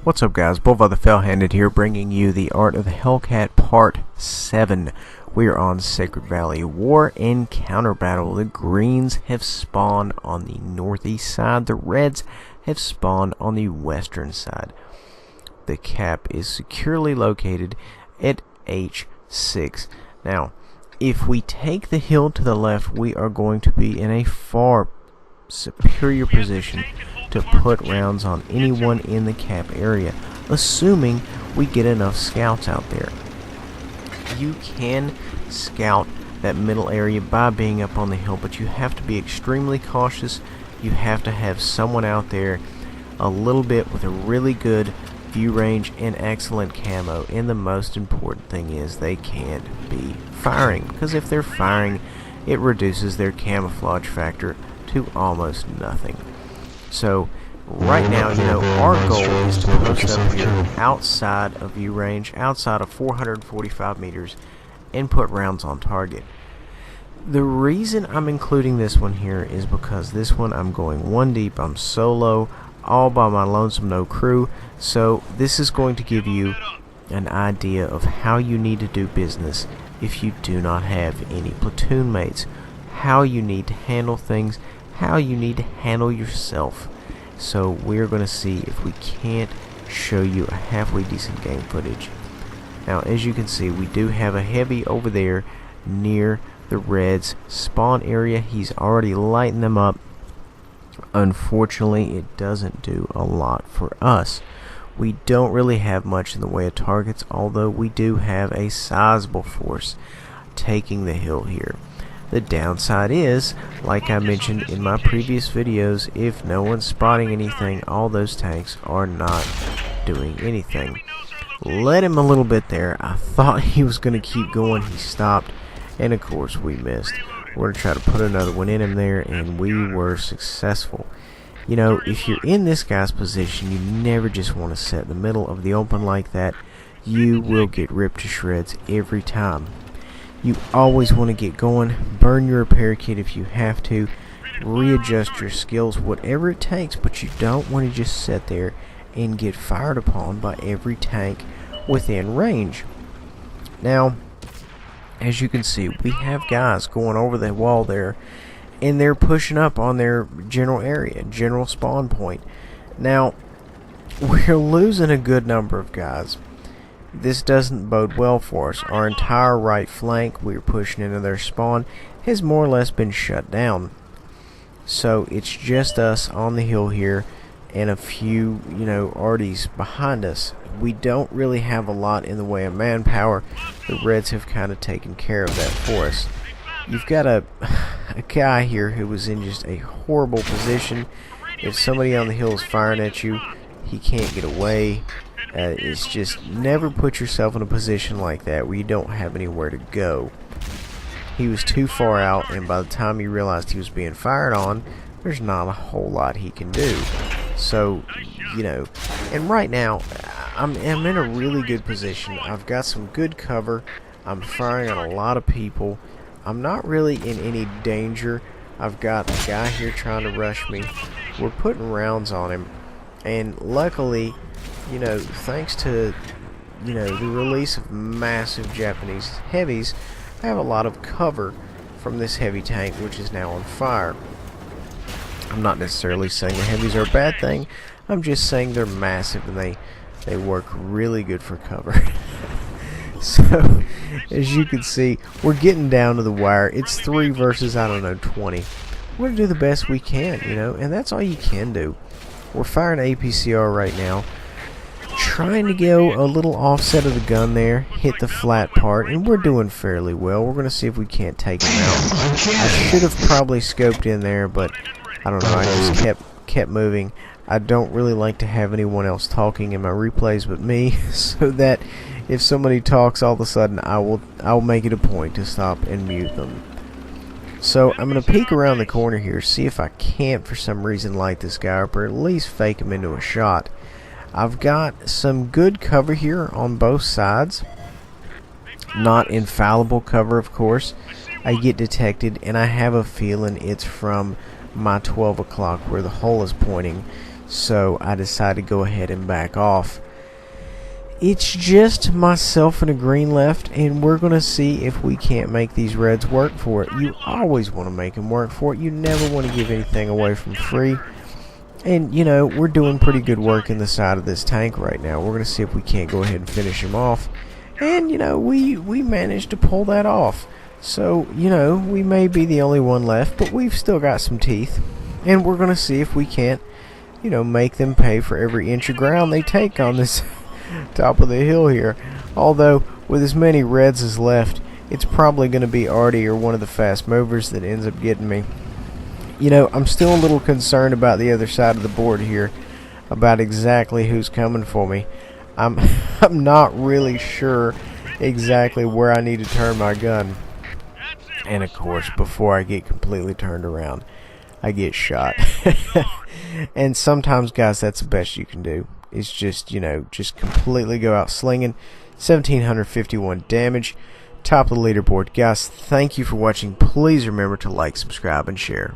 What's up, guys? Bulva the Fell-Handed here, bringing you the Art of the Hellcat Part 7. We are on Sacred Valley. War and counter battle. The Greens have spawned on the northeast side. The Reds have spawned on the western side. The cap is securely located at H6. Now, if we take the hill to the left, we are going to be in a far superior position to put rounds on anyone in the cap area, assuming we get enough scouts out there. You can scout that middle area by being up on the hill, but you have to be extremely cautious. You have to have someone out there a little bit with a really good view range and excellent camo, and the most important thing is they can't be firing, because if they're firing, it reduces their camouflage factor to almost nothing. So right now, our goal is to post up here outside of view range, outside of 445 meters, and put rounds on target. The reason I'm including this one here is because this one I'm going one deep. I'm solo, all by my lonesome, no crew. So this is going to give you an idea of how you need to do business if you do not have any platoon mates, how you need to handle things, how you need to handle yourself. So we're going to see if we can't show you a halfway decent game footage. Now, as you can see, we do have a heavy over there near the Reds spawn area. He's already lighting them up. Unfortunately, it doesn't do a lot for us. We don't really have much in the way of targets, although we do have a sizable force taking the hill here. The downside is, like I mentioned in my previous videos, if no one's spotting anything, all those tanks are not doing anything. Let him a little bit there. I thought he was going to keep going. He stopped, and of course we missed. We're going to try to put another one in him there, and we were successful. If you're in this guy's position, you never just want to set in the middle of the open like that. You will get ripped to shreds every time. You always want to get going, burn your repair kit if you have to, readjust your skills, whatever it takes, but you don't want to just sit there and get fired upon by every tank within range. Now, as you can see, we have guys going over the wall there, and they're pushing up on their general area, general spawn point. Now, we're losing a good number of guys. This doesn't bode well for us. Our entire right flank, we're pushing into their spawn, has more or less been shut down. So it's just us on the hill here and a few, arties behind us. We don't really have a lot in the way of manpower. The Reds have kind of taken care of that for us. You've got a guy here who was in just a horrible position. If somebody on the hill is firing at you, he can't get away. It's just never put yourself in a position like that where you don't have anywhere to go. He was too far out, and by the time he realized he was being fired on, there's not a whole lot he can do. So, and right now, I'm in a really good position. I've got some good cover. I'm firing on a lot of people. I'm not really in any danger. I've got a guy here trying to rush me. We're putting rounds on him, and luckily, thanks to, the release of massive Japanese heavies, I have a lot of cover from this heavy tank, which is now on fire. I'm not necessarily saying the heavies are a bad thing. I'm just saying they're massive, and they work really good for cover. So, as you can see, we're getting down to the wire. It's 3 versus, 20. We're going to do the best we can, and that's all you can do. We're firing APCR right now, trying to go a little offset of the gun there, hit the flat part, and we're doing fairly well. We're going to see if we can't take him out. I should have probably scoped in there, but I don't know, I just kept moving. I don't really like to have anyone else talking in my replays but me, so that if somebody talks, all of a sudden I'll make it a point to stop and mute them. So I'm going to peek around the corner here, see if I can't for some reason light this guy up, or at least fake him into a shot. I've got some good cover here on both sides. Not infallible cover, of course. I get detected, and I have a feeling it's from my 12 o'clock where the hole is pointing. so I decided to go ahead and back off. It's just myself and a green left, and we're going to see if we can't make these reds work for it. You always want to make them work for it. You never want to give anything away from free. And, you know, we're doing pretty good work in the side of this tank right now. We're going to see if we can't go ahead and finish him off. And, you know, we managed to pull that off. So, you know, we may be the only one left, but we've still got some teeth. And we're going to see if we can't, you know, make them pay for every inch of ground they take on this top of the hill here. Although, with as many reds as left, it's probably going to be Artie or one of the fast movers that ends up getting me. You know, I'm still a little concerned about the other side of the board here, about exactly who's coming for me. I'm not really sure exactly where I need to turn my gun. And of course, before I get completely turned around, I get shot. And sometimes, guys, that's the best you can do. It's just, you know, just completely go out slinging. 1,751 damage. Top of the leaderboard. Guys, thank you for watching. Please remember to like, subscribe, and share.